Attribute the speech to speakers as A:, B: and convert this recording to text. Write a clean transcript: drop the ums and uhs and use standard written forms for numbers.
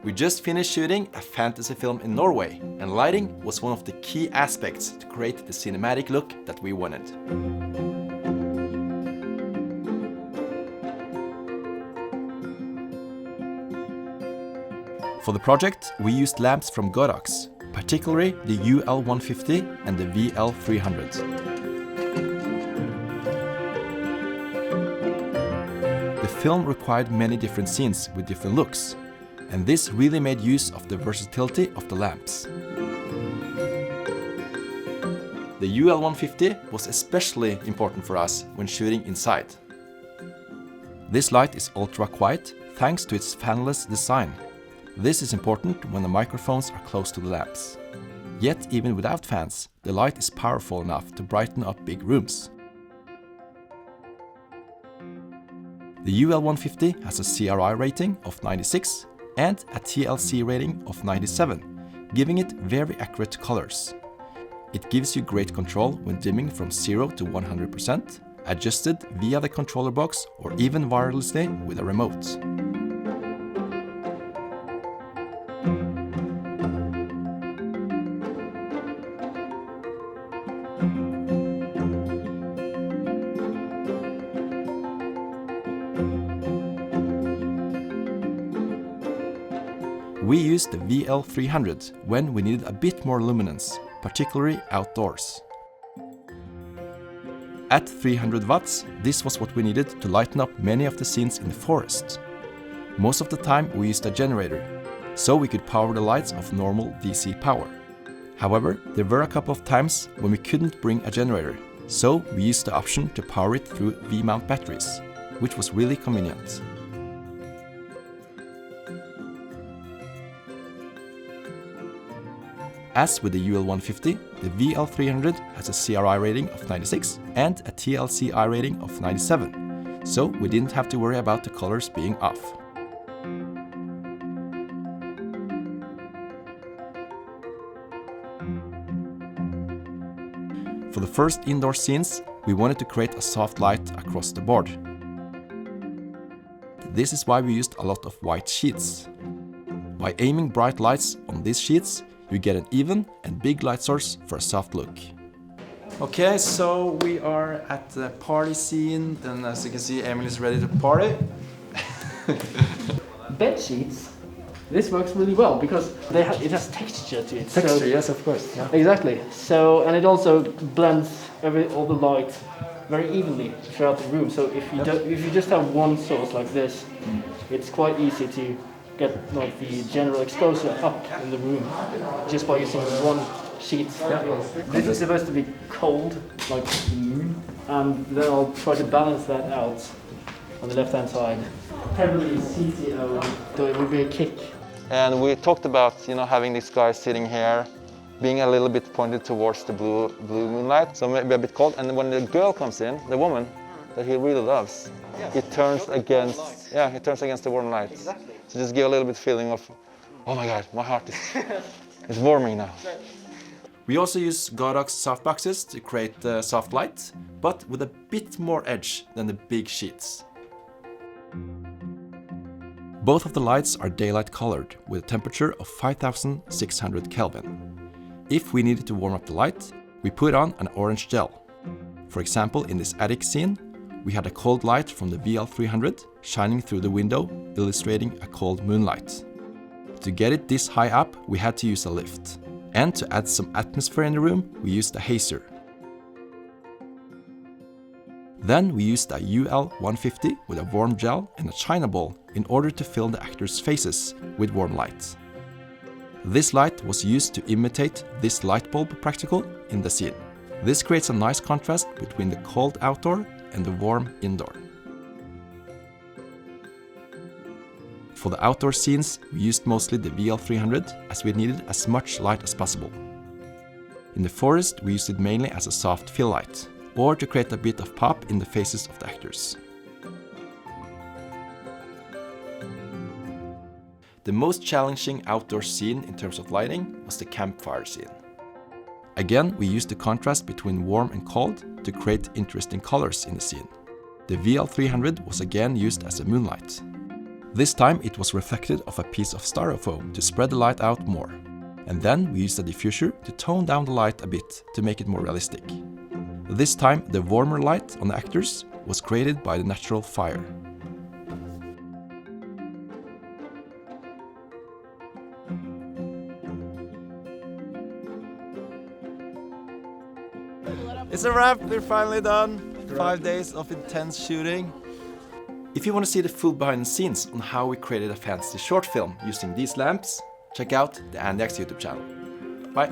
A: We just finished shooting a fantasy film in Norway, and lighting was one of the key aspects to create the cinematic look that we wanted. For the project, we used lamps from Godox, particularly the UL150 and the VL300. The film required many different scenes with different looks, and this really made use of the versatility of the lamps. The UL150 was especially important for us when shooting inside. This light is ultra quiet thanks to its fanless design. This is important when the microphones are close to the lamps. Yet even without fans, the light is powerful enough to brighten up big rooms. The UL150 has a CRI rating of 96 and a TLC rating of 97, giving it very accurate colors. It gives you great control when dimming from 0 to 100%, adjusted via the controller box or even wirelessly with a remote. We used the VL300 when we needed a bit more luminance, particularly outdoors. At 300 watts, this was what we needed to lighten up many of the scenes in the forest. Most of the time we used a generator, so we could power the lights of normal DC power. However, there were a couple of times when we couldn't bring a generator, so we used the option to power it through V-mount batteries, which was really convenient. As with the UL150, the VL300 has a CRI rating of 96 and a TLCI rating of 97, so we didn't have to worry about the colors being off. For the first indoor scenes, we wanted to create a soft light across the board. This is why we used a lot of white sheets. By aiming bright lights on these sheets, you get an even and big light source for a soft look. Okay, so we are at the party scene, and as you can see, Emil is ready to party.
B: Bed sheets, this works really well because it has texture to it.
A: Texture,
B: so,
A: yes, of course. Yeah.
B: Exactly. So, and it also blends all the light very evenly throughout the room. So if you just have one source like this, it's quite easy to get like the general exposure up in the room just by using one sheet. Yeah. This is supposed to be cold, like the moon, and then I'll try to balance that out on the left-hand side. Heavily CTO, so it would be a kick.
C: And we talked about, having this guy sitting here, being a little bit pointed towards the blue moonlight, so maybe a bit cold. And when the girl comes in, the woman that he really loves, it turns against the warm light. Exactly. So just give a little bit feeling of, oh my God, my heart is warming now.
A: We also use Godox softboxes to create the soft light, but with a bit more edge than the big sheets. Both of the lights are daylight colored with a temperature of 5600 Kelvin. If we needed to warm up the light, we put on an orange gel. For example, in this attic scene, we had a cold light from the VL300 shining through the window, illustrating a cold moonlight. To get it this high up, we had to use a lift. And to add some atmosphere in the room, we used a hazer. Then we used a UL150 with a warm gel and a china bowl in order to fill the actors' faces with warm light. This light was used to imitate this light bulb practical in the scene. This creates a nice contrast between the cold outdoor and the warm indoor. For the outdoor scenes, we used mostly the VL300 as we needed as much light as possible. In the forest, we used it mainly as a soft fill light, or to create a bit of pop in the faces of the actors. The most challenging outdoor scene in terms of lighting was the campfire scene. Again, we used the contrast between warm and cold to create interesting colors in the scene. The VL300 was again used as a moonlight. This time it was reflected off a piece of styrofoam to spread the light out more. And then we used a diffuser to tone down the light a bit to make it more realistic. This time the warmer light on the actors was created by the natural fire. It's a wrap, we're finally done. 5 days of intense shooting. If you want to see the full behind the scenes on how we created a fantasy short film using these lamps, check out the Andy X YouTube channel. Bye!